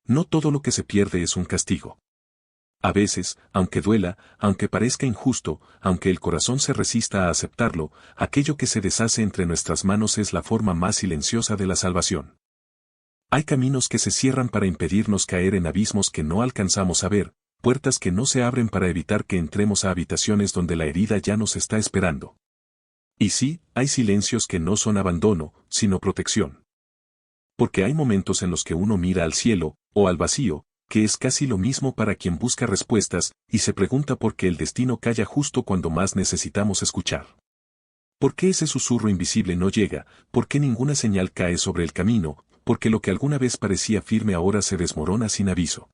No todo lo que se pierde es un castigo. A veces, aunque duela, aunque parezca injusto, aunque el corazón se resista a aceptarlo, aquello que se deshace entre nuestras manos es la forma más silenciosa de la salvación. Hay caminos que se cierran para impedirnos caer en abismos que no alcanzamos a ver, puertas que no se abren para evitar que entremos a habitaciones donde la herida ya nos está esperando. Y sí, hay silencios que no son abandono, sino protección. Porque hay momentos en los que uno mira al cielo, o al vacío, que es casi lo mismo para quien busca respuestas, y se pregunta por qué el destino calla justo cuando más necesitamos escuchar. ¿Por qué ese susurro invisible no llega? ¿Por qué ninguna señal cae sobre el camino? Porque lo que alguna vez parecía firme ahora se desmorona sin aviso.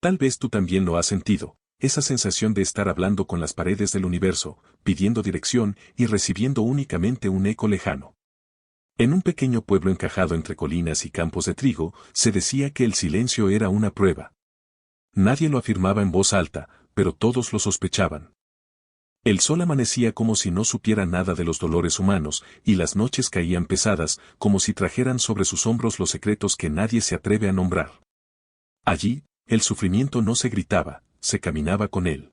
Tal vez tú también lo has sentido, esa sensación de estar hablando con las paredes del universo, pidiendo dirección y recibiendo únicamente un eco lejano. En un pequeño pueblo encajado entre colinas y campos de trigo, se decía que el silencio era una prueba. Nadie lo afirmaba en voz alta, pero todos lo sospechaban. El sol amanecía como si no supiera nada de los dolores humanos, y las noches caían pesadas, como si trajeran sobre sus hombros los secretos que nadie se atreve a nombrar. Allí, el sufrimiento no se gritaba, se caminaba con él.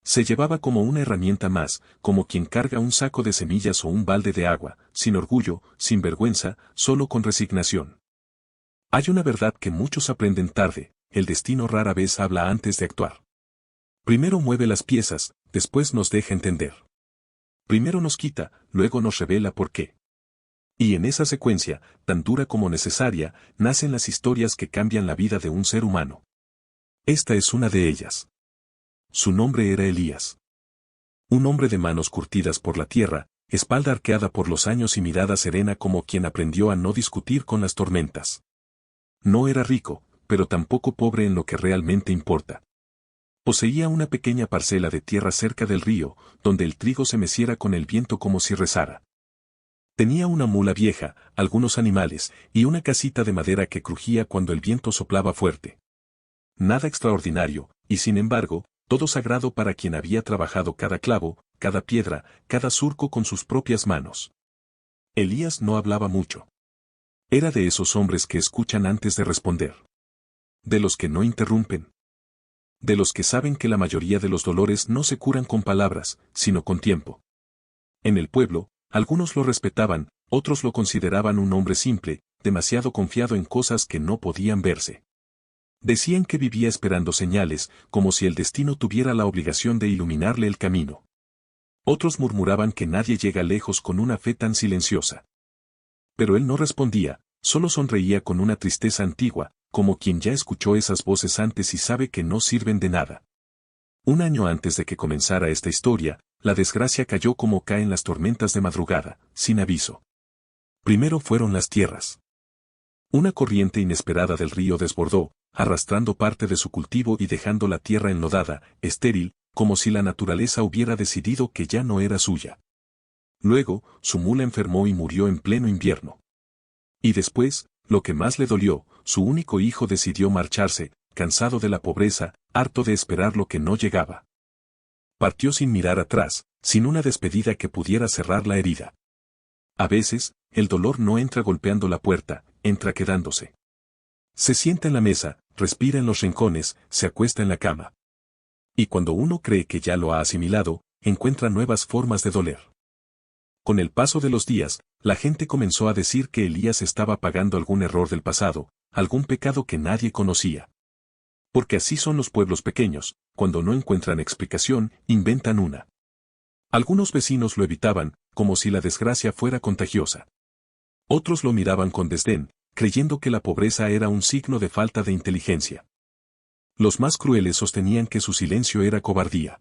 Se llevaba como una herramienta más, como quien carga un saco de semillas o un balde de agua, sin orgullo, sin vergüenza, solo con resignación. Hay una verdad que muchos aprenden tarde, el destino rara vez habla antes de actuar. Primero mueve las piezas, después nos deja entender. Primero nos quita, luego nos revela por qué. Y en esa secuencia, tan dura como necesaria, nacen las historias que cambian la vida de un ser humano. Esta es una de ellas. Su nombre era Elías. Un hombre de manos curtidas por la tierra, espalda arqueada por los años y mirada serena como quien aprendió a no discutir con las tormentas. No era rico, pero tampoco pobre en lo que realmente importa. Poseía una pequeña parcela de tierra cerca del río, donde el trigo se meciera con el viento como si rezara. Tenía una mula vieja, algunos animales, y una casita de madera que crujía cuando el viento soplaba fuerte. Nada extraordinario, y sin embargo, todo sagrado para quien había trabajado cada clavo, cada piedra, cada surco con sus propias manos. Elías no hablaba mucho. Era de esos hombres que escuchan antes de responder. De los que no interrumpen. De los que saben que la mayoría de los dolores no se curan con palabras, sino con tiempo. En el pueblo, algunos lo respetaban, otros lo consideraban un hombre simple, demasiado confiado en cosas que no podían verse. Decían que vivía esperando señales, como si el destino tuviera la obligación de iluminarle el camino. Otros murmuraban que nadie llega lejos con una fe tan silenciosa. Pero él no respondía, solo sonreía con una tristeza antigua, como quien ya escuchó esas voces antes y sabe que no sirven de nada. Un año antes de que comenzara esta historia, la desgracia cayó como caen las tormentas de madrugada, sin aviso. Primero fueron las tierras. Una corriente inesperada del río desbordó, arrastrando parte de su cultivo y dejando la tierra enlodada, estéril, como si la naturaleza hubiera decidido que ya no era suya. Luego, su mula enfermó y murió en pleno invierno. Y después, lo que más le dolió, su único hijo decidió marcharse, cansado de la pobreza, harto de esperar lo que no llegaba. Partió sin mirar atrás, sin una despedida que pudiera cerrar la herida. A veces, el dolor no entra golpeando la puerta, entra quedándose. Se sienta en la mesa, respira en los rincones, se acuesta en la cama. Y cuando uno cree que ya lo ha asimilado, encuentra nuevas formas de doler. Con el paso de los días, la gente comenzó a decir que Elías estaba pagando algún error del pasado, algún pecado que nadie conocía. Porque así son los pueblos pequeños, cuando no encuentran explicación, inventan una. Algunos vecinos lo evitaban, como si la desgracia fuera contagiosa. Otros lo miraban con desdén, creyendo que la pobreza era un signo de falta de inteligencia. Los más crueles sostenían que su silencio era cobardía.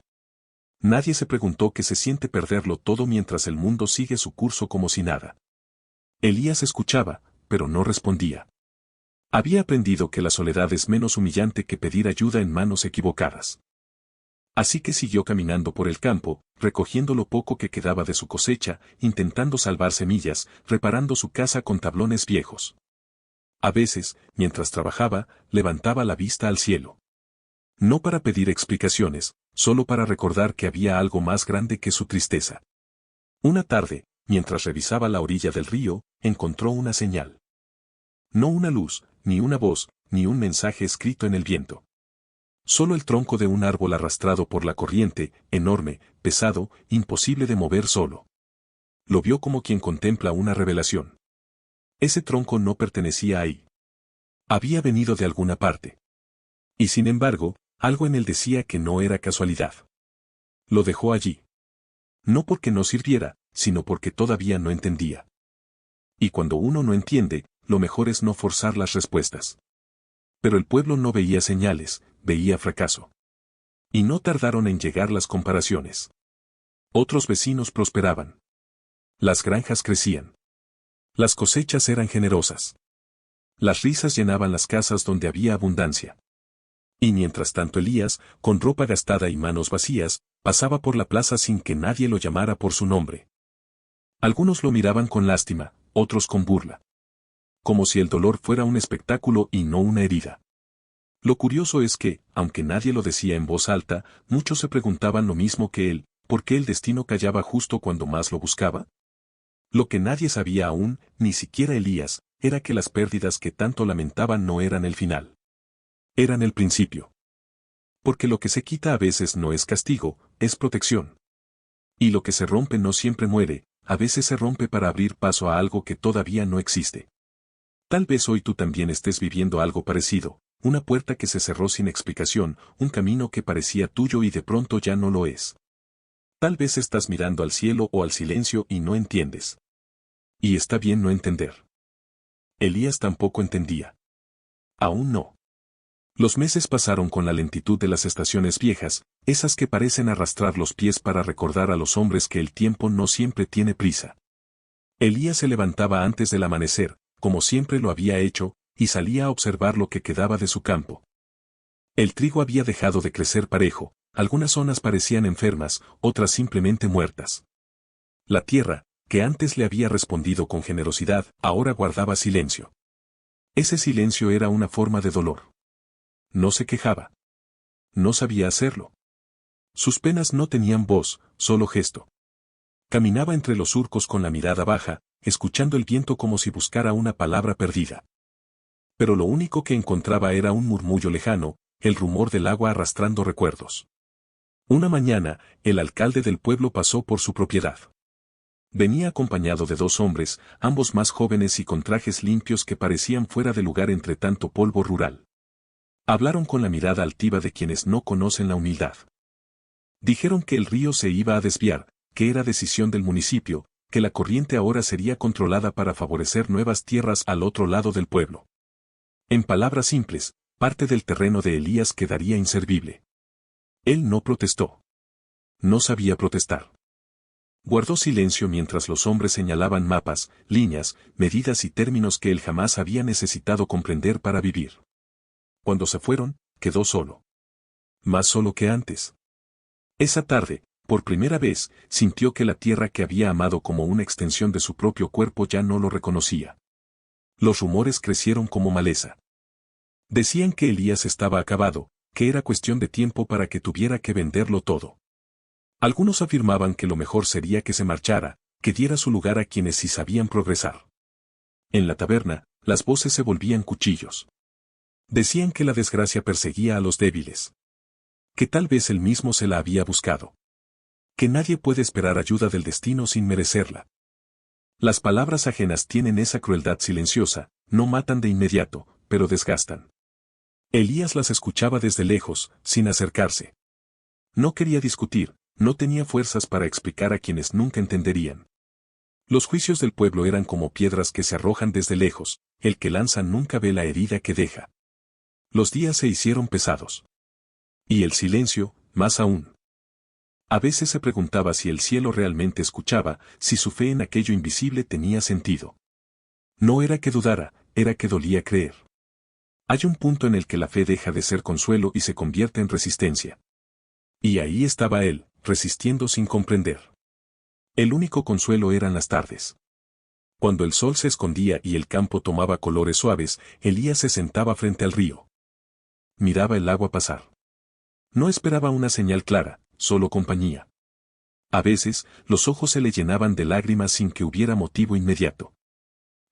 Nadie se preguntó qué se siente perderlo todo mientras el mundo sigue su curso como si nada. Elías escuchaba, pero no respondía. Había aprendido que la soledad es menos humillante que pedir ayuda en manos equivocadas. Así que siguió caminando por el campo, recogiendo lo poco que quedaba de su cosecha, intentando salvar semillas, reparando su casa con tablones viejos. A veces, mientras trabajaba, levantaba la vista al cielo. No para pedir explicaciones, solo para recordar que había algo más grande que su tristeza. Una tarde, mientras revisaba la orilla del río, encontró una señal. No una luz, ni una voz, ni un mensaje escrito en el viento. Solo el tronco de un árbol arrastrado por la corriente, enorme, pesado, imposible de mover solo. Lo vio como quien contempla una revelación. Ese tronco no pertenecía ahí. Había venido de alguna parte. Y sin embargo, algo en él decía que no era casualidad. Lo dejó allí. No porque no sirviera, sino porque todavía no entendía. Y cuando uno no entiende, lo mejor es no forzar las respuestas. Pero el pueblo no veía señales, veía fracaso. Y no tardaron en llegar las comparaciones. Otros vecinos prosperaban. Las granjas crecían. Las cosechas eran generosas. Las risas llenaban las casas donde había abundancia. Y mientras tanto Elías, con ropa gastada y manos vacías, pasaba por la plaza sin que nadie lo llamara por su nombre. Algunos lo miraban con lástima, otros con burla. Como si el dolor fuera un espectáculo y no una herida. Lo curioso es que, aunque nadie lo decía en voz alta, muchos se preguntaban lo mismo que él, ¿por qué el destino callaba justo cuando más lo buscaba? Lo que nadie sabía aún, ni siquiera Elías, era que las pérdidas que tanto lamentaban no eran el final. Eran el principio. Porque lo que se quita a veces no es castigo, es protección. Y lo que se rompe no siempre muere, a veces se rompe para abrir paso a algo que todavía no existe. Tal vez hoy tú también estés viviendo algo parecido, una puerta que se cerró sin explicación, un camino que parecía tuyo y de pronto ya no lo es. Tal vez estás mirando al cielo o al silencio y no entiendes. Y está bien no entender. Elías tampoco entendía. Aún no. Los meses pasaron con la lentitud de las estaciones viejas, esas que parecen arrastrar los pies para recordar a los hombres que el tiempo no siempre tiene prisa. Elías se levantaba antes del amanecer, como siempre lo había hecho, y salía a observar lo que quedaba de su campo. El trigo había dejado de crecer parejo, algunas zonas parecían enfermas, otras simplemente muertas. La tierra, que antes le había respondido con generosidad, ahora guardaba silencio. Ese silencio era una forma de dolor. No se quejaba. No sabía hacerlo. Sus penas no tenían voz, solo gesto. Caminaba entre los surcos con la mirada baja, escuchando el viento como si buscara una palabra perdida. Pero lo único que encontraba era un murmullo lejano, el rumor del agua arrastrando recuerdos. Una mañana, el alcalde del pueblo pasó por su propiedad. Venía acompañado de dos hombres, ambos más jóvenes y con trajes limpios que parecían fuera de lugar entre tanto polvo rural. Hablaron con la mirada altiva de quienes no conocen la humildad. Dijeron que el río se iba a desviar, que era decisión del municipio, que la corriente ahora sería controlada para favorecer nuevas tierras al otro lado del pueblo. En palabras simples, parte del terreno de Elías quedaría inservible. Él no protestó. No sabía protestar. Guardó silencio mientras los hombres señalaban mapas, líneas, medidas y términos que él jamás había necesitado comprender para vivir. Cuando se fueron, quedó solo. Más solo que antes. Esa tarde, por primera vez, sintió que la tierra que había amado como una extensión de su propio cuerpo ya no lo reconocía. Los rumores crecieron como maleza. Decían que Elías estaba acabado, que era cuestión de tiempo para que tuviera que venderlo todo. Algunos afirmaban que lo mejor sería que se marchara, que diera su lugar a quienes sí sabían progresar. En la taberna, las voces se volvían cuchillos. Decían que la desgracia perseguía a los débiles. Que tal vez él mismo se la había buscado. Que nadie puede esperar ayuda del destino sin merecerla. Las palabras ajenas tienen esa crueldad silenciosa, no matan de inmediato, pero desgastan. Elías las escuchaba desde lejos, sin acercarse. No quería discutir, no tenía fuerzas para explicar a quienes nunca entenderían. Los juicios del pueblo eran como piedras que se arrojan desde lejos, el que lanza nunca ve la herida que deja. Los días se hicieron pesados. Y el silencio, más aún. A veces se preguntaba si el cielo realmente escuchaba, si su fe en aquello invisible tenía sentido. No era que dudara, era que dolía creer. Hay un punto en el que la fe deja de ser consuelo y se convierte en resistencia. Y ahí estaba él, resistiendo sin comprender. El único consuelo eran las tardes. Cuando el sol se escondía y el campo tomaba colores suaves, Elías se sentaba frente al río. Miraba el agua pasar. No esperaba una señal clara, solo compañía. A veces, los ojos se le llenaban de lágrimas sin que hubiera motivo inmediato.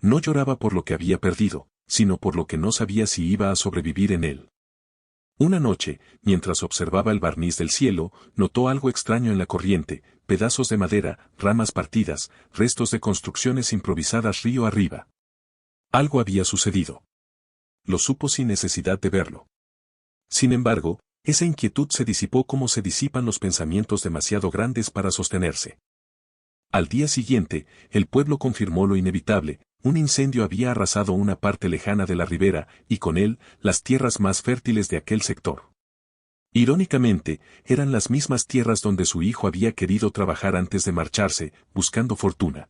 No lloraba por lo que había perdido, sino por lo que no sabía si iba a sobrevivir en él. Una noche, mientras observaba el barniz del cielo, notó algo extraño en la corriente, pedazos de madera, ramas partidas, restos de construcciones improvisadas río arriba. Algo había sucedido. Lo supo sin necesidad de verlo. Sin embargo, esa inquietud se disipó como se disipan los pensamientos demasiado grandes para sostenerse. Al día siguiente, el pueblo confirmó lo inevitable: un incendio había arrasado una parte lejana de la ribera, y con él, las tierras más fértiles de aquel sector. Irónicamente, eran las mismas tierras donde su hijo había querido trabajar antes de marcharse, buscando fortuna.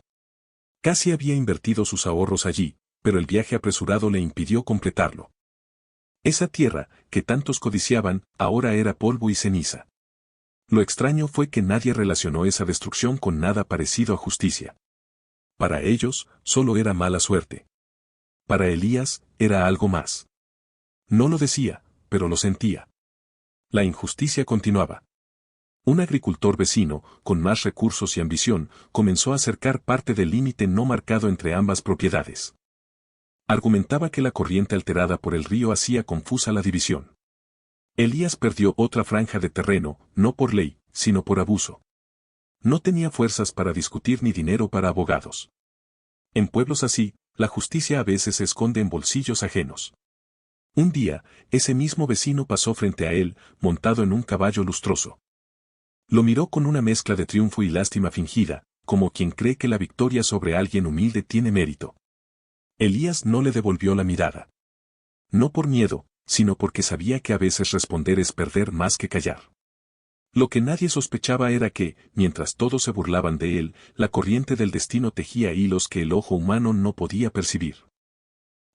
Casi había invertido sus ahorros allí, pero el viaje apresurado le impidió completarlo. Esa tierra, que tantos codiciaban, ahora era polvo y ceniza. Lo extraño fue que nadie relacionó esa destrucción con nada parecido a justicia. Para ellos, solo era mala suerte. Para Elías, era algo más. No lo decía, pero lo sentía. La injusticia continuaba. Un agricultor vecino, con más recursos y ambición, comenzó a acercar parte del límite no marcado entre ambas propiedades. Argumentaba que la corriente alterada por el río hacía confusa la división. Elías perdió otra franja de terreno, no por ley, sino por abuso. No tenía fuerzas para discutir ni dinero para abogados. En pueblos así, la justicia a veces se esconde en bolsillos ajenos. Un día, ese mismo vecino pasó frente a él, montado en un caballo lustroso. Lo miró con una mezcla de triunfo y lástima fingida, como quien cree que la victoria sobre alguien humilde tiene mérito. Elías no le devolvió la mirada. No por miedo, sino porque sabía que a veces responder es perder más que callar. Lo que nadie sospechaba era que, mientras todos se burlaban de él, la corriente del destino tejía hilos que el ojo humano no podía percibir.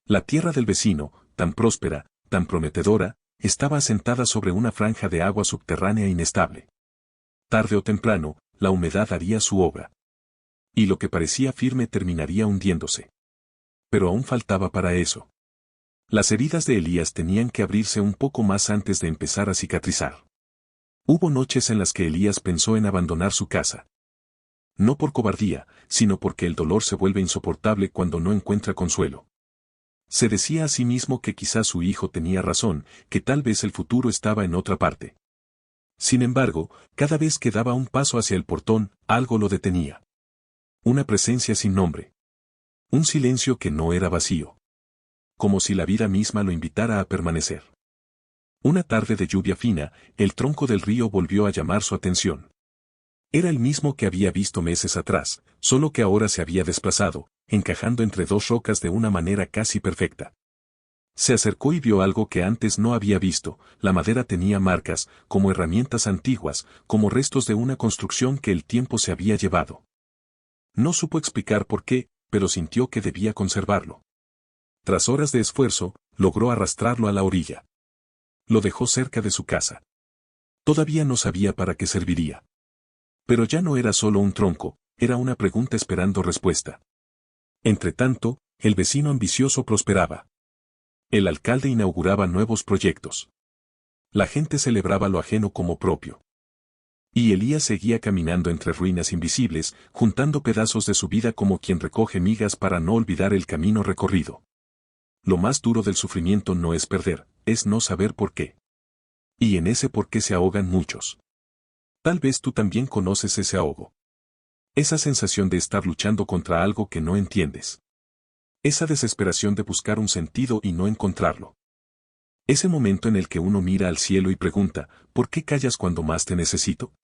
La tierra del vecino, tan próspera, tan prometedora, estaba asentada sobre una franja de agua subterránea inestable. Tarde o temprano, la humedad haría su obra. Y lo que parecía firme terminaría hundiéndose. Pero aún faltaba para eso. Las heridas de Elías tenían que abrirse un poco más antes de empezar a cicatrizar. Hubo noches en las que Elías pensó en abandonar su casa. No por cobardía, sino porque el dolor se vuelve insoportable cuando no encuentra consuelo. Se decía a sí mismo que quizás su hijo tenía razón, que tal vez el futuro estaba en otra parte. Sin embargo, cada vez que daba un paso hacia el portón, algo lo detenía. Una presencia sin nombre. Un silencio que no era vacío. Como si la vida misma lo invitara a permanecer. Una tarde de lluvia fina, el tronco del río volvió a llamar su atención. Era el mismo que había visto meses atrás, solo que ahora se había desplazado, encajando entre dos rocas de una manera casi perfecta. Se acercó y vio algo que antes no había visto: la madera tenía marcas, como herramientas antiguas, como restos de una construcción que el tiempo se había llevado. No supo explicar por qué, pero sintió que debía conservarlo. Tras horas de esfuerzo, logró arrastrarlo a la orilla. Lo dejó cerca de su casa. Todavía no sabía para qué serviría. Pero ya no era solo un tronco, era una pregunta esperando respuesta. Entretanto, el vecino ambicioso prosperaba. El alcalde inauguraba nuevos proyectos. La gente celebraba lo ajeno como propio. Y Elías seguía caminando entre ruinas invisibles, juntando pedazos de su vida como quien recoge migas para no olvidar el camino recorrido. Lo más duro del sufrimiento no es perder, es no saber por qué. Y en ese por qué se ahogan muchos. Tal vez tú también conoces ese ahogo. Esa sensación de estar luchando contra algo que no entiendes. Esa desesperación de buscar un sentido y no encontrarlo. Ese momento en el que uno mira al cielo y pregunta: ¿por qué callas cuando más te necesito?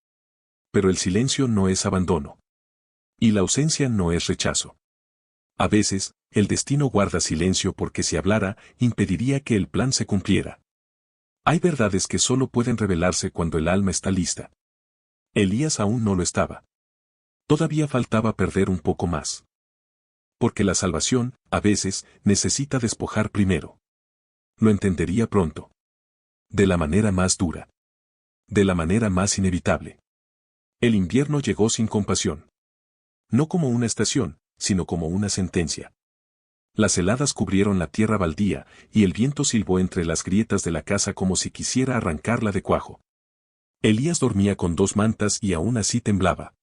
Pero el silencio no es abandono. Y la ausencia no es rechazo. A veces, el destino guarda silencio porque si hablara, impediría que el plan se cumpliera. Hay verdades que solo pueden revelarse cuando el alma está lista. Elías aún no lo estaba. Todavía faltaba perder un poco más. Porque la salvación, a veces, necesita despojar primero. Lo entendería pronto. De la manera más dura. De la manera más inevitable. El invierno llegó sin compasión. No como una estación, sino como una sentencia. Las heladas cubrieron la tierra baldía, y el viento silbó entre las grietas de la casa como si quisiera arrancarla de cuajo. Elías dormía con dos mantas y aún así temblaba.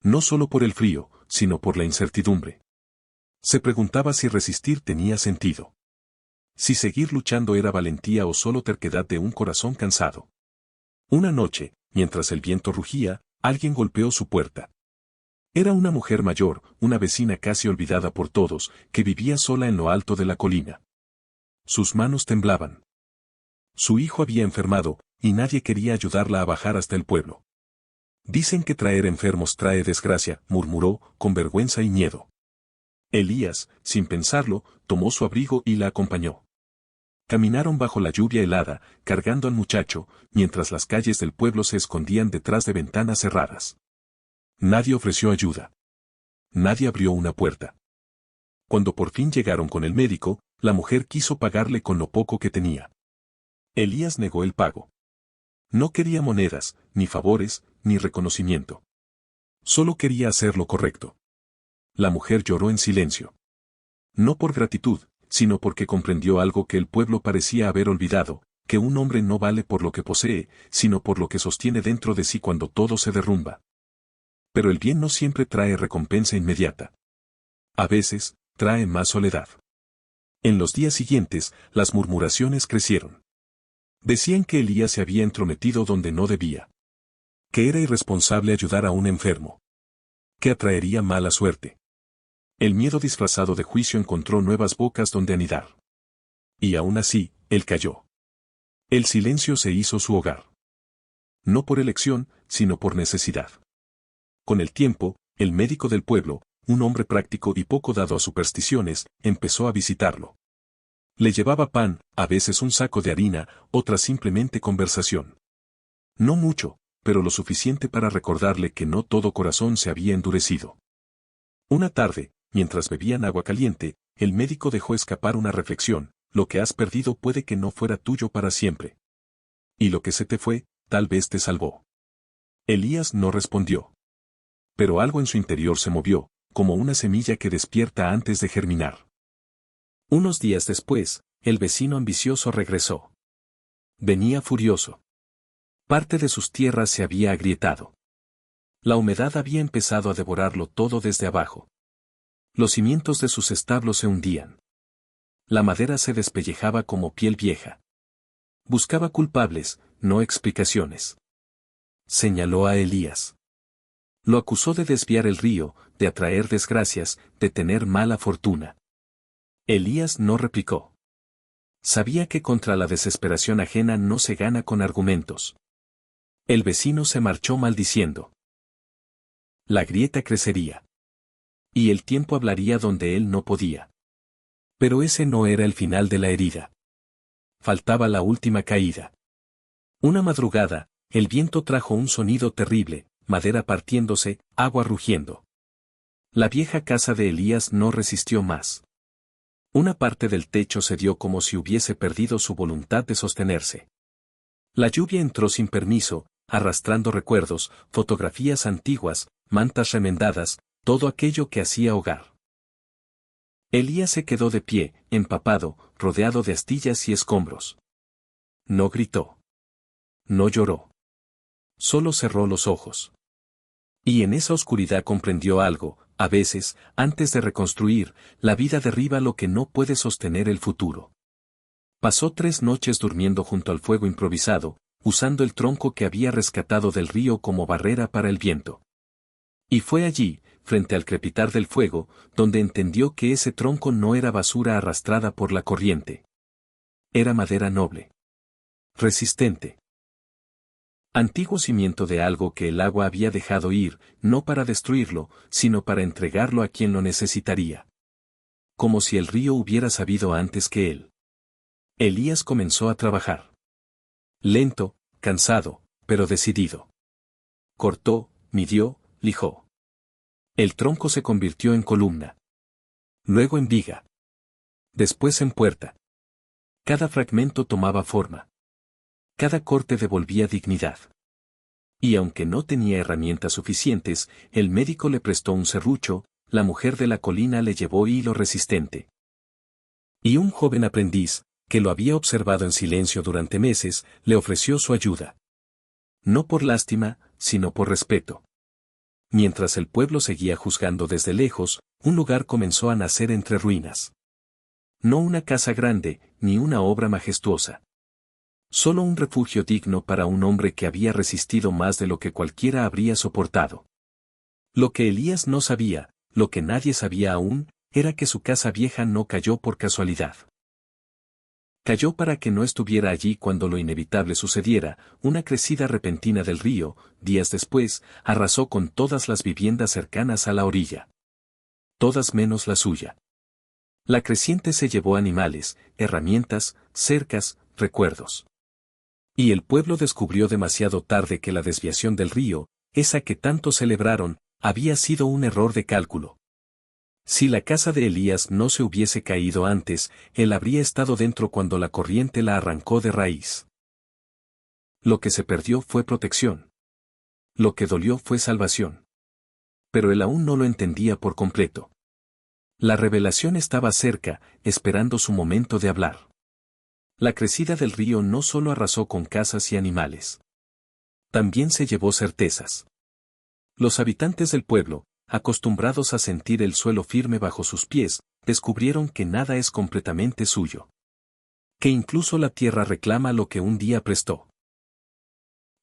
No solo por el frío, sino por la incertidumbre. Se preguntaba si resistir tenía sentido. Si seguir luchando era valentía o solo terquedad de un corazón cansado. Una noche, mientras el viento rugía, alguien golpeó su puerta. Era una mujer mayor, una vecina casi olvidada por todos, que vivía sola en lo alto de la colina. Sus manos temblaban. Su hijo había enfermado, y nadie quería ayudarla a bajar hasta el pueblo. Dicen que traer enfermos trae desgracia, murmuró, con vergüenza y miedo. Elías, sin pensarlo, tomó su abrigo y la acompañó. Caminaron bajo la lluvia helada, cargando al muchacho, mientras las calles del pueblo se escondían detrás de ventanas cerradas. Nadie ofreció ayuda. Nadie abrió una puerta. Cuando por fin llegaron con el médico, la mujer quiso pagarle con lo poco que tenía. Elías negó el pago. No quería monedas, ni favores, ni reconocimiento. Solo quería hacer lo correcto. La mujer lloró en silencio. No por gratitud, sino porque comprendió algo que el pueblo parecía haber olvidado, que un hombre no vale por lo que posee, sino por lo que sostiene dentro de sí cuando todo se derrumba. Pero el bien no siempre trae recompensa inmediata. A veces, trae más soledad. En los días siguientes, las murmuraciones crecieron. Decían que Elías se había entrometido donde no debía. Que era irresponsable ayudar a un enfermo. Que atraería mala suerte. El miedo disfrazado de juicio encontró nuevas bocas donde anidar. Y aún así, él calló. El silencio se hizo su hogar. No por elección, sino por necesidad. Con el tiempo, el médico del pueblo, un hombre práctico y poco dado a supersticiones, empezó a visitarlo. Le llevaba pan, a veces un saco de harina, otras simplemente conversación. No mucho, pero lo suficiente para recordarle que no todo corazón se había endurecido. Una tarde, mientras bebían agua caliente, el médico dejó escapar una reflexión: lo que has perdido puede que no fuera tuyo para siempre. Y lo que se te fue, tal vez te salvó. Elías no respondió. Pero algo en su interior se movió, como una semilla que despierta antes de germinar. Unos días después, el vecino ambicioso regresó. Venía furioso. Parte de sus tierras se había agrietado. La humedad había empezado a devorarlo todo desde abajo. Los cimientos de sus establos se hundían. La madera se despellejaba como piel vieja. Buscaba culpables, no explicaciones. Señaló a Elías. Lo acusó de desviar el río, de atraer desgracias, de tener mala fortuna. Elías no replicó. Sabía que contra la desesperación ajena no se gana con argumentos. El vecino se marchó maldiciendo. La grieta crecería. Y el tiempo hablaría donde él no podía. Pero ese no era el final de la herida. Faltaba la última caída. Una madrugada, el viento trajo un sonido terrible, madera partiéndose, agua rugiendo. La vieja casa de Elías no resistió más. Una parte del techo cedió como si hubiese perdido su voluntad de sostenerse. La lluvia entró sin permiso, arrastrando recuerdos, fotografías antiguas, mantas remendadas, todo aquello que hacía hogar. Elías se quedó de pie, empapado, rodeado de astillas y escombros. No gritó. No lloró. Solo cerró los ojos. Y en esa oscuridad comprendió algo: a veces, antes de reconstruir, la vida derriba lo que no puede sostener el futuro. Pasó 3 noches durmiendo junto al fuego improvisado, usando el tronco que había rescatado del río como barrera para el viento. Y fue allí, frente al crepitar del fuego, donde entendió que ese tronco no era basura arrastrada por la corriente. Era madera noble. Resistente. Antiguo cimiento de algo que el agua había dejado ir, no para destruirlo, sino para entregarlo a quien lo necesitaría. Como si el río hubiera sabido antes que él. Elías comenzó a trabajar. Lento, cansado, pero decidido. Cortó, midió, lijó. El tronco se convirtió en columna. Luego en viga. Después en puerta. Cada fragmento tomaba forma. Cada corte devolvía dignidad. Y aunque no tenía herramientas suficientes, el médico le prestó un serrucho, la mujer de la colina le llevó hilo resistente. Y un joven aprendiz, que lo había observado en silencio durante meses, le ofreció su ayuda. No por lástima, sino por respeto. Mientras el pueblo seguía juzgando desde lejos, un lugar comenzó a nacer entre ruinas. No una casa grande, ni una obra majestuosa. Solo un refugio digno para un hombre que había resistido más de lo que cualquiera habría soportado. Lo que Elías no sabía, lo que nadie sabía aún, era que su casa vieja no cayó por casualidad. Cayó para que no estuviera allí cuando lo inevitable sucediera. Una crecida repentina del río, días después, arrasó con todas las viviendas cercanas a la orilla. Todas menos la suya. La creciente se llevó animales, herramientas, cercas, recuerdos. Y el pueblo descubrió demasiado tarde que la desviación del río, esa que tanto celebraron, había sido un error de cálculo. Si la casa de Elías no se hubiese caído antes, él habría estado dentro cuando la corriente la arrancó de raíz. Lo que se perdió fue protección. Lo que dolió fue salvación. Pero él aún no lo entendía por completo. La revelación estaba cerca, esperando su momento de hablar. La crecida del río no solo arrasó con casas y animales. También se llevó certezas. Los habitantes del pueblo, acostumbrados a sentir el suelo firme bajo sus pies, descubrieron que nada es completamente suyo. Que incluso la tierra reclama lo que un día prestó.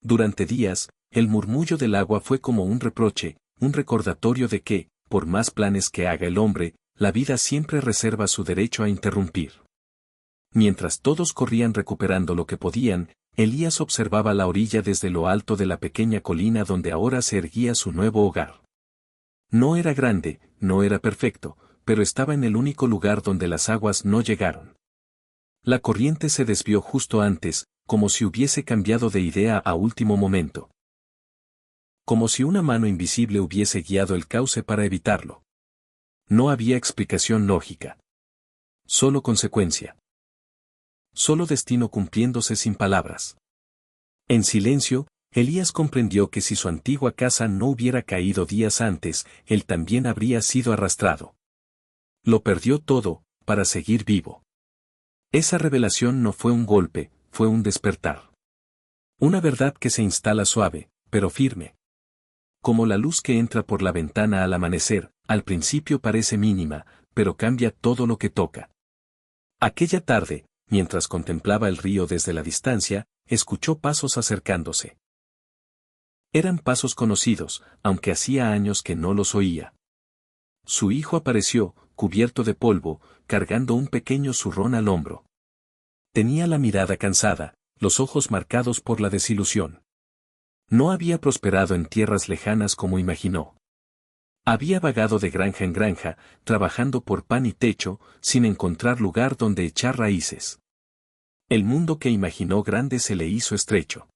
Durante días, el murmullo del agua fue como un reproche, un recordatorio de que, por más planes que haga el hombre, la vida siempre reserva su derecho a interrumpir. Mientras todos corrían recuperando lo que podían, Elías observaba la orilla desde lo alto de la pequeña colina donde ahora se erguía su nuevo hogar. No era grande, no era perfecto, pero estaba en el único lugar donde las aguas no llegaron. La corriente se desvió justo antes, como si hubiese cambiado de idea a último momento. Como si una mano invisible hubiese guiado el cauce para evitarlo. No había explicación lógica. Solo consecuencia. Solo destino cumpliéndose sin palabras. En silencio, Elías comprendió que si su antigua casa no hubiera caído días antes, él también habría sido arrastrado. Lo perdió todo, para seguir vivo. Esa revelación no fue un golpe, fue un despertar. Una verdad que se instala suave, pero firme. Como la luz que entra por la ventana al amanecer, al principio parece mínima, pero cambia todo lo que toca. Aquella tarde, mientras contemplaba el río desde la distancia, escuchó pasos acercándose. Eran pasos conocidos, aunque hacía años que no los oía. Su hijo apareció, cubierto de polvo, cargando un pequeño zurrón al hombro. Tenía la mirada cansada, los ojos marcados por la desilusión. No había prosperado en tierras lejanas como imaginó. Había vagado de granja en granja, trabajando por pan y techo, sin encontrar lugar donde echar raíces. El mundo que imaginó grande se le hizo estrecho.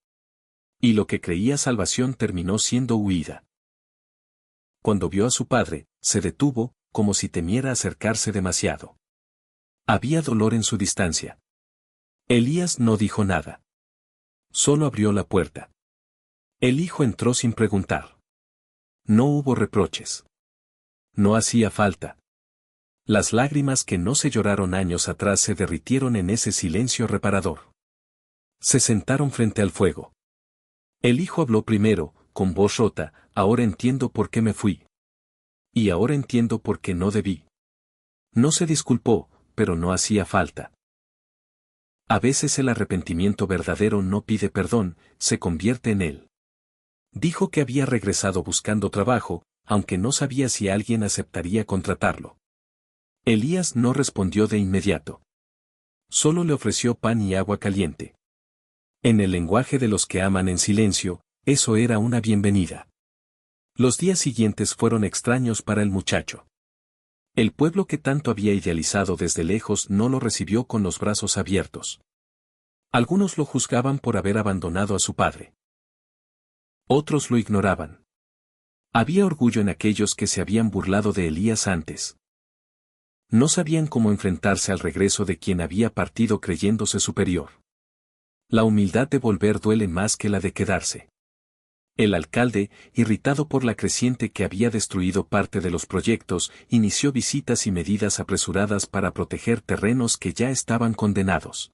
Y lo que creía salvación terminó siendo huida. Cuando vio a su padre, se detuvo, como si temiera acercarse demasiado. Había dolor en su distancia. Elías no dijo nada. Solo abrió la puerta. El hijo entró sin preguntar. No hubo reproches. No hacía falta. Las lágrimas que no se lloraron años atrás se derritieron en ese silencio reparador. Se sentaron frente al fuego. El hijo habló primero, con voz rota: ahora entiendo por qué me fui. Y ahora entiendo por qué no debí. No se disculpó, pero no hacía falta. A veces el arrepentimiento verdadero no pide perdón, se convierte en él. Dijo que había regresado buscando trabajo, aunque no sabía si alguien aceptaría contratarlo. Elías no respondió de inmediato. Solo le ofreció pan y agua caliente. En el lenguaje de los que aman en silencio, eso era una bienvenida. Los días siguientes fueron extraños para el muchacho. El pueblo que tanto había idealizado desde lejos no lo recibió con los brazos abiertos. Algunos lo juzgaban por haber abandonado a su padre. Otros lo ignoraban. Había orgullo en aquellos que se habían burlado de Elías antes. No sabían cómo enfrentarse al regreso de quien había partido creyéndose superior. La humildad de volver duele más que la de quedarse. El alcalde, irritado por la creciente que había destruido parte de los proyectos, inició visitas y medidas apresuradas para proteger terrenos que ya estaban condenados.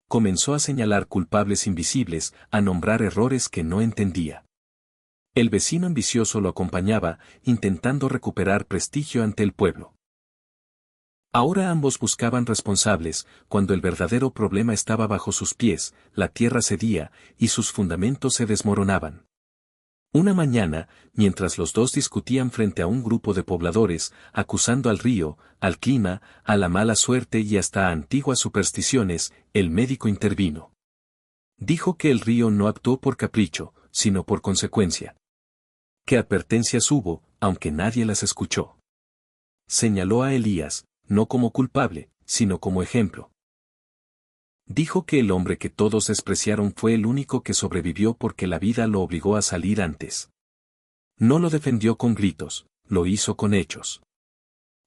Comenzó a señalar culpables invisibles, a nombrar errores que no entendía. El vecino ambicioso lo acompañaba, intentando recuperar prestigio ante el pueblo. Ahora ambos buscaban responsables, cuando el verdadero problema estaba bajo sus pies, la tierra cedía, y sus fundamentos se desmoronaban. Una mañana, mientras los dos discutían frente a un grupo de pobladores, acusando al río, al clima, a la mala suerte y hasta a antiguas supersticiones, el médico intervino. Dijo que el río no actuó por capricho, sino por consecuencia. Que advertencias hubo, aunque nadie las escuchó. Señaló a Elías, no como culpable, sino como ejemplo. Dijo que el hombre que todos despreciaron fue el único que sobrevivió porque la vida lo obligó a salir antes. No lo defendió con gritos, lo hizo con hechos.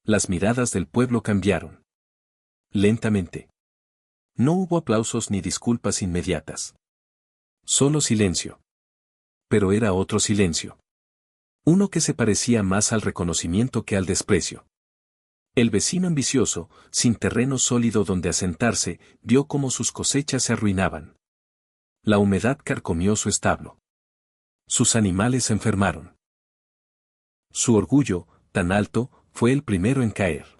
Las miradas del pueblo cambiaron. Lentamente. No hubo aplausos ni disculpas inmediatas. Solo silencio. Pero era otro silencio. Uno que se parecía más al reconocimiento que al desprecio. El vecino ambicioso, sin terreno sólido donde asentarse, vio cómo sus cosechas se arruinaban. La humedad carcomió su establo. Sus animales se enfermaron. Su orgullo, tan alto, fue el primero en caer.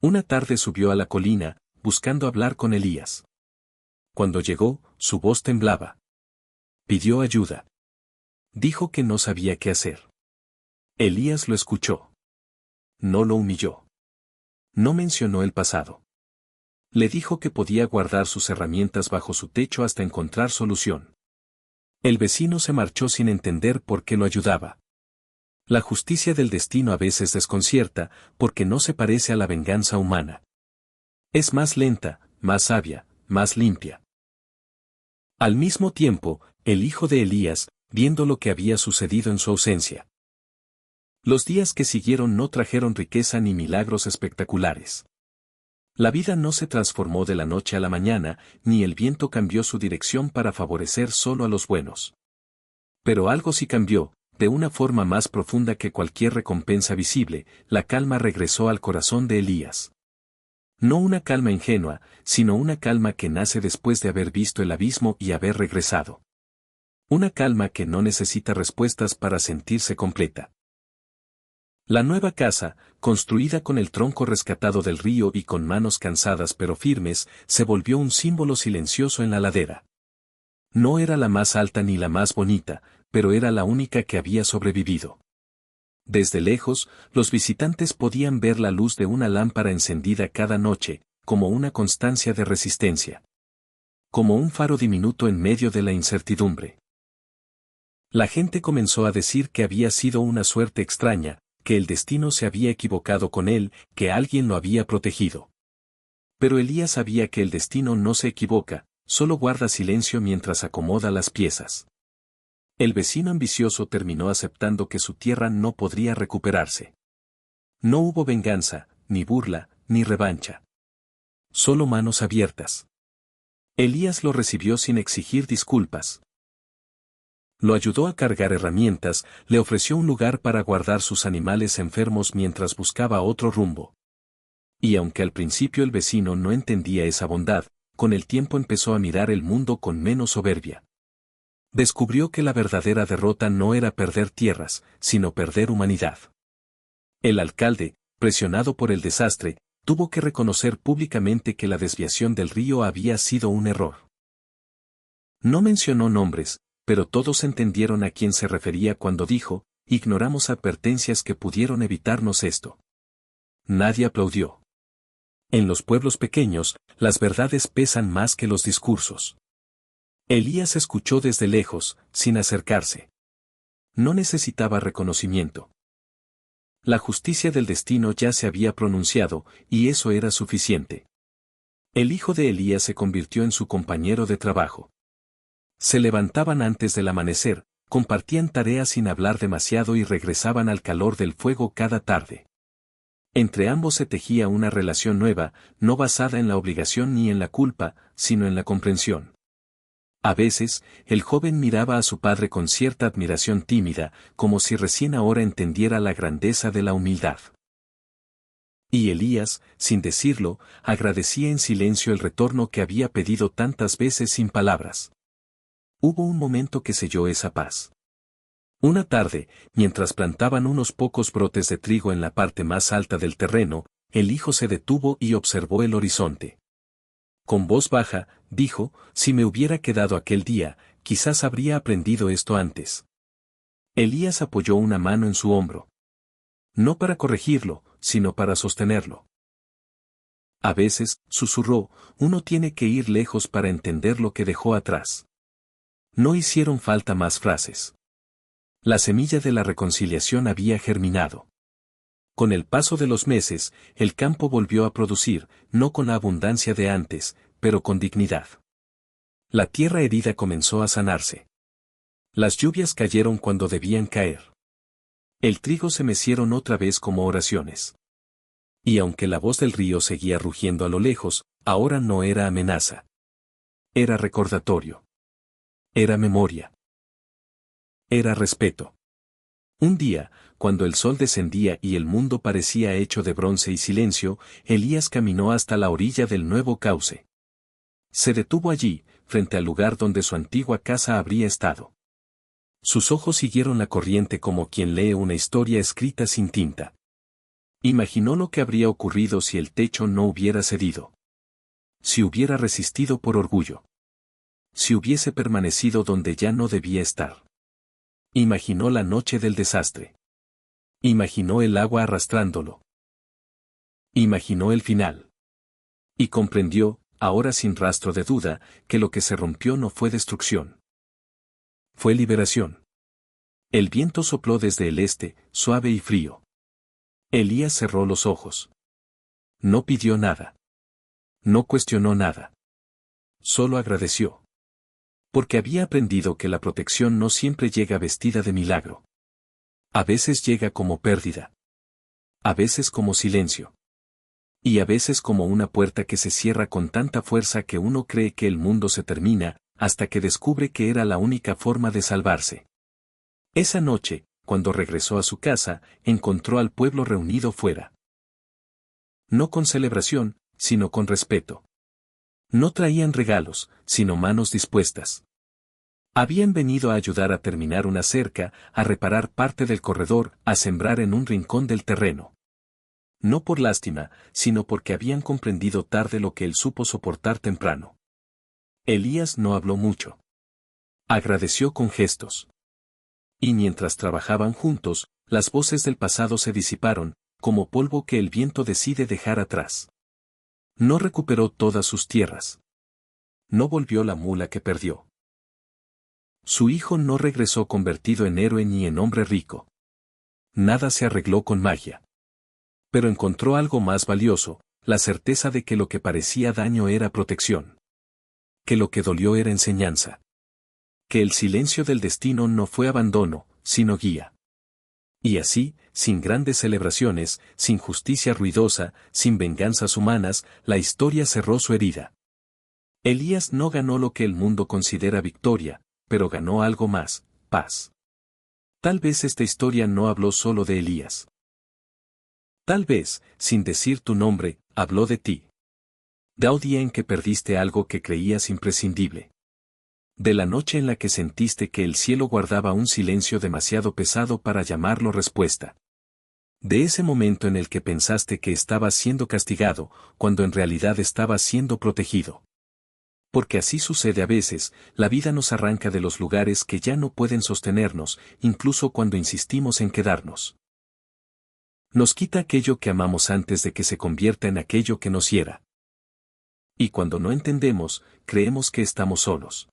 Una tarde subió a la colina, buscando hablar con Elías. Cuando llegó, su voz temblaba. Pidió ayuda. Dijo que no sabía qué hacer. Elías lo escuchó. No lo humilló. No mencionó el pasado. Le dijo que podía guardar sus herramientas bajo su techo hasta encontrar solución. El vecino se marchó sin entender por qué lo ayudaba. La justicia del destino a veces desconcierta, porque no se parece a la venganza humana. Es más lenta, más sabia, más limpia. Al mismo tiempo, el hijo de Elías, viendo lo que había sucedido en su ausencia. Los días que siguieron no trajeron riqueza ni milagros espectaculares. La vida no se transformó de la noche a la mañana, ni el viento cambió su dirección para favorecer solo a los buenos. Pero algo sí cambió, de una forma más profunda que cualquier recompensa visible, la calma regresó al corazón de Elías. No una calma ingenua, sino una calma que nace después de haber visto el abismo y haber regresado. Una calma que no necesita respuestas para sentirse completa. La nueva casa, construida con el tronco rescatado del río y con manos cansadas pero firmes, se volvió un símbolo silencioso en la ladera. No era la más alta ni la más bonita, pero era la única que había sobrevivido. Desde lejos, los visitantes podían ver la luz de una lámpara encendida cada noche, como una constancia de resistencia. Como un faro diminuto en medio de la incertidumbre. La gente comenzó a decir que había sido una suerte extraña, que el destino se había equivocado con él, que alguien lo había protegido. Pero Elías sabía que el destino no se equivoca, solo guarda silencio mientras acomoda las piezas. El vecino ambicioso terminó aceptando que su tierra no podría recuperarse. No hubo venganza, ni burla, ni revancha. Solo manos abiertas. Elías lo recibió sin exigir disculpas. Lo ayudó a cargar herramientas, le ofreció un lugar para guardar sus animales enfermos mientras buscaba otro rumbo. Y aunque al principio el vecino no entendía esa bondad, con el tiempo empezó a mirar el mundo con menos soberbia. Descubrió que la verdadera derrota no era perder tierras, sino perder humanidad. El alcalde, presionado por el desastre, tuvo que reconocer públicamente que la desviación del río había sido un error. No mencionó nombres, pero todos entendieron a quién se refería cuando dijo, ignoramos advertencias que pudieron evitarnos esto. Nadie aplaudió. En los pueblos pequeños, las verdades pesan más que los discursos. Elías escuchó desde lejos, sin acercarse. No necesitaba reconocimiento. La justicia del destino ya se había pronunciado, y eso era suficiente. El hijo de Elías se convirtió en su compañero de trabajo. Se levantaban antes del amanecer, compartían tareas sin hablar demasiado y regresaban al calor del fuego cada tarde. Entre ambos se tejía una relación nueva, no basada en la obligación ni en la culpa, sino en la comprensión. A veces, el joven miraba a su padre con cierta admiración tímida, como si recién ahora entendiera la grandeza de la humildad. Y Elías, sin decirlo, agradecía en silencio el retorno que había pedido tantas veces sin palabras. Hubo un momento que selló esa paz. Una tarde, mientras plantaban unos pocos brotes de trigo en la parte más alta del terreno, el hijo se detuvo y observó el horizonte. Con voz baja, dijo, si me hubiera quedado aquel día, quizás habría aprendido esto antes. Elías apoyó una mano en su hombro. No para corregirlo, sino para sostenerlo. A veces, susurró, uno tiene que ir lejos para entender lo que dejó atrás. No hicieron falta más frases. La semilla de la reconciliación había germinado. Con el paso de los meses, el campo volvió a producir, no con la abundancia de antes, pero con dignidad. La tierra herida comenzó a sanarse. Las lluvias cayeron cuando debían caer. El trigo se mecieron otra vez como oraciones. Y aunque la voz del río seguía rugiendo a lo lejos, ahora no era amenaza. Era recordatorio. Era memoria. Era respeto. Un día, cuando el sol descendía y el mundo parecía hecho de bronce y silencio, Elías caminó hasta la orilla del nuevo cauce. Se detuvo allí, frente al lugar donde su antigua casa habría estado. Sus ojos siguieron la corriente como quien lee una historia escrita sin tinta. Imaginó lo que habría ocurrido si el techo no hubiera cedido. Si hubiera resistido por orgullo. Si hubiese permanecido donde ya no debía estar. Imaginó la noche del desastre. Imaginó el agua arrastrándolo. Imaginó el final. Y comprendió, ahora sin rastro de duda, que lo que se rompió no fue destrucción. Fue liberación. El viento sopló desde el este, suave y frío. Elías cerró los ojos. No pidió nada. No cuestionó nada. Solo agradeció. Porque había aprendido que la protección no siempre llega vestida de milagro. A veces llega como pérdida. A veces como silencio. Y a veces como una puerta que se cierra con tanta fuerza que uno cree que el mundo se termina, hasta que descubre que era la única forma de salvarse. Esa noche, cuando regresó a su casa, encontró al pueblo reunido fuera. No con celebración, sino con respeto. No traían regalos, sino manos dispuestas. Habían venido a ayudar a terminar una cerca, a reparar parte del corredor, a sembrar en un rincón del terreno. No por lástima, sino porque habían comprendido tarde lo que él supo soportar temprano. Elías no habló mucho. Agradeció con gestos. Y mientras trabajaban juntos, las voces del pasado se disiparon, como polvo que el viento decide dejar atrás. No recuperó todas sus tierras. No volvió la mula que perdió. Su hijo no regresó convertido en héroe ni en hombre rico. Nada se arregló con magia. Pero encontró algo más valioso, la certeza de que lo que parecía daño era protección. Que lo que dolió era enseñanza. Que el silencio del destino no fue abandono, sino guía. Y así, sin grandes celebraciones, sin justicia ruidosa, sin venganzas humanas, la historia cerró su herida. Elías no ganó lo que el mundo considera victoria, pero ganó algo más, paz. Tal vez esta historia no habló solo de Elías. Tal vez, sin decir tu nombre, habló de ti. Del día en que perdiste algo que creías imprescindible. De la noche en la que sentiste que el cielo guardaba un silencio demasiado pesado para llamarlo respuesta. De ese momento en el que pensaste que estabas siendo castigado, cuando en realidad estabas siendo protegido. Porque así sucede a veces, la vida nos arranca de los lugares que ya no pueden sostenernos, incluso cuando insistimos en quedarnos. Nos quita aquello que amamos antes de que se convierta en aquello que nos hiera. Y cuando no entendemos, creemos que estamos solos.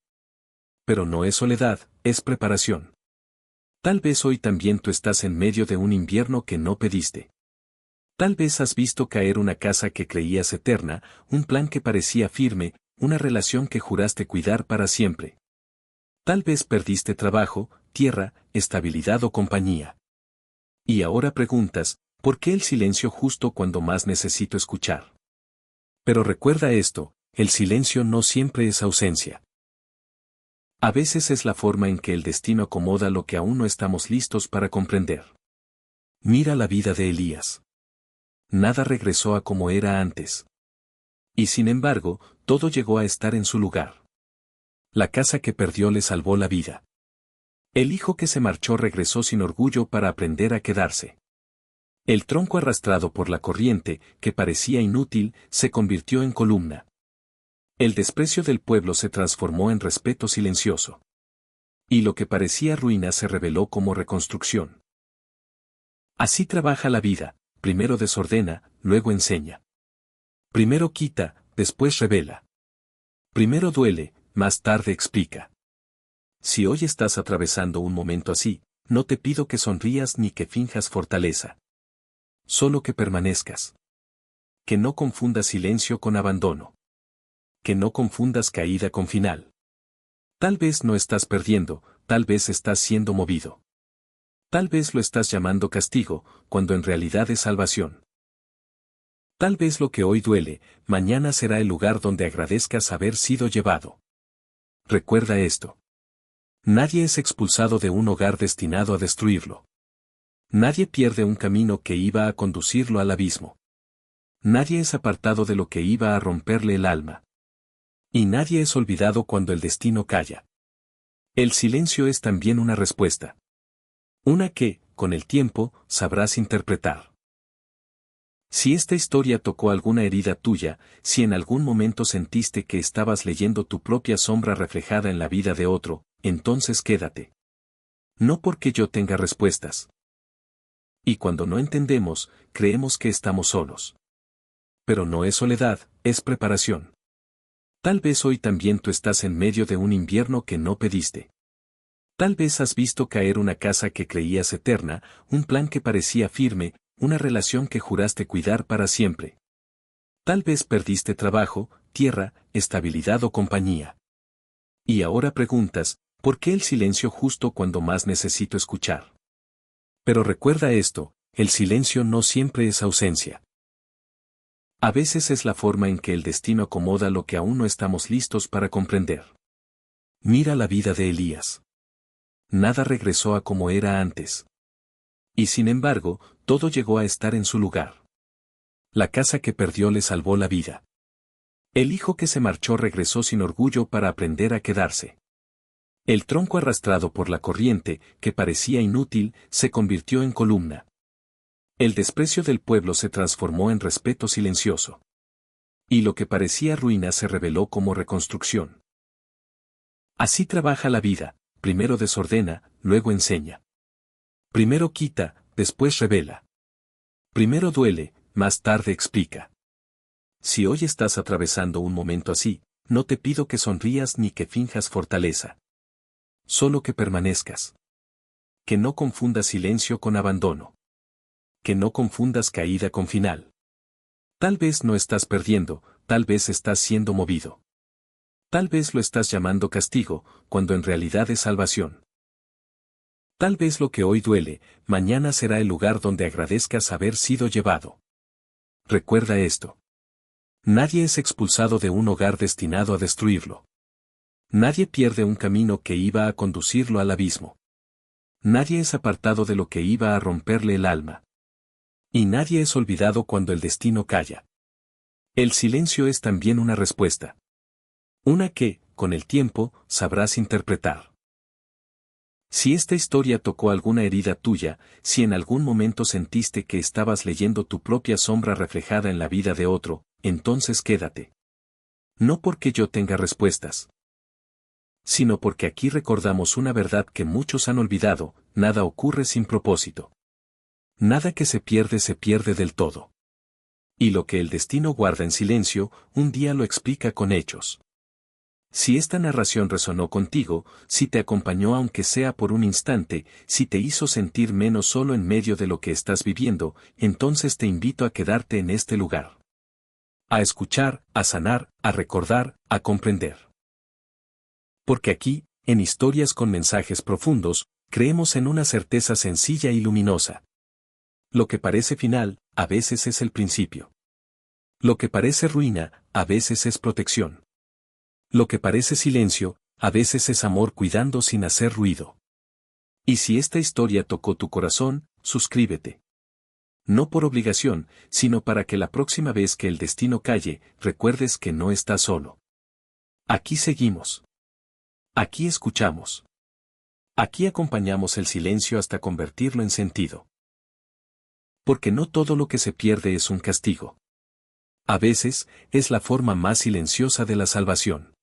Pero no es soledad, es preparación. Tal vez hoy también tú estás en medio de un invierno que no pediste. Tal vez has visto caer una casa que creías eterna, un plan que parecía firme, una relación que juraste cuidar para siempre. Tal vez perdiste trabajo, tierra, estabilidad o compañía. Y ahora preguntas, ¿por qué el silencio justo cuando más necesito escuchar? Pero recuerda esto, el silencio no siempre es ausencia. A veces es la forma en que el destino acomoda lo que aún no estamos listos para comprender. Mira la vida de Elías. Nada regresó a como era antes. Y sin embargo, todo llegó a estar en su lugar. La casa que perdió le salvó la vida. El hijo que se marchó regresó sin orgullo para aprender a quedarse. El tronco arrastrado por la corriente, que parecía inútil, se convirtió en columna. El desprecio del pueblo se transformó en respeto silencioso. Y lo que parecía ruina se reveló como reconstrucción. Así trabaja la vida, primero desordena, luego enseña. Primero quita, después revela. Primero duele, más tarde explica. Si hoy estás atravesando un momento así, no te pido que sonrías ni que finjas fortaleza. Solo que permanezcas. Que no confundas silencio con abandono. Que no confundas caída con final. Tal vez no estás perdiendo, tal vez estás siendo movido. Tal vez lo estás llamando castigo, cuando en realidad es salvación. Tal vez lo que hoy duele, mañana será el lugar donde agradezcas haber sido llevado. Recuerda esto. Nadie es expulsado de un hogar destinado a destruirlo. Nadie pierde un camino que iba a conducirlo al abismo. Nadie es apartado de lo que iba a romperle el alma. Y nadie es olvidado cuando el destino calla. El silencio es también una respuesta. Una que, con el tiempo, sabrás interpretar. Si esta historia tocó alguna herida tuya, si en algún momento sentiste que estabas leyendo tu propia sombra reflejada en la vida de otro, entonces quédate. No porque yo tenga respuestas. Y cuando no entendemos, creemos que estamos solos. Pero no es soledad, es preparación. Tal vez hoy también tú estás en medio de un invierno que no pediste. Tal vez has visto caer una casa que creías eterna, un plan que parecía firme, una relación que juraste cuidar para siempre. Tal vez perdiste trabajo, tierra, estabilidad o compañía. Y ahora preguntas, ¿por qué el silencio justo cuando más necesito escuchar? Pero recuerda esto, el silencio no siempre es ausencia. A veces es la forma en que el destino acomoda lo que aún no estamos listos para comprender. Mira la vida de Elías. Nada regresó a como era antes. Y sin embargo, todo llegó a estar en su lugar. La casa que perdió le salvó la vida. El hijo que se marchó regresó sin orgullo para aprender a quedarse. El tronco arrastrado por la corriente, que parecía inútil, se convirtió en columna. El desprecio del pueblo se transformó en respeto silencioso. Y lo que parecía ruina se reveló como reconstrucción. Así trabaja la vida, primero desordena, luego enseña. Primero quita, después revela. Primero duele, más tarde explica. Si hoy estás atravesando un momento así, no te pido que sonrías ni que finjas fortaleza. Solo que permanezcas. Que no confundas silencio con abandono. Que no confundas caída con final. Tal vez no estás perdiendo, tal vez estás siendo movido. Tal vez lo estás llamando castigo, cuando en realidad es salvación. Tal vez lo que hoy duele, mañana será el lugar donde agradezcas haber sido llevado. Recuerda esto. Nadie es expulsado de un hogar destinado a destruirlo. Nadie pierde un camino que iba a conducirlo al abismo. Nadie es apartado de lo que iba a romperle el alma. Y nadie es olvidado cuando el destino calla. El silencio es también una respuesta. Una que, con el tiempo, sabrás interpretar. Si esta historia tocó alguna herida tuya, si en algún momento sentiste que estabas leyendo tu propia sombra reflejada en la vida de otro, entonces quédate. No porque yo tenga respuestas, sino porque aquí recordamos una verdad que muchos han olvidado: nada ocurre sin propósito. Nada que se pierde del todo. Y lo que el destino guarda en silencio, un día lo explica con hechos. Si esta narración resonó contigo, si te acompañó aunque sea por un instante, si te hizo sentir menos solo en medio de lo que estás viviendo, entonces te invito a quedarte en este lugar. A escuchar, a sanar, a recordar, a comprender. Porque aquí, en Historias con Mensajes Profundos, creemos en una certeza sencilla y luminosa. Lo que parece final, a veces es el principio. Lo que parece ruina, a veces es protección. Lo que parece silencio, a veces es amor cuidando sin hacer ruido. Y si esta historia tocó tu corazón, suscríbete. No por obligación, sino para que la próxima vez que el destino calle, recuerdes que no estás solo. Aquí seguimos. Aquí escuchamos. Aquí acompañamos el silencio hasta convertirlo en sentido. porque no todo lo que se pierde es un castigo. A veces, es la forma más silenciosa de la salvación.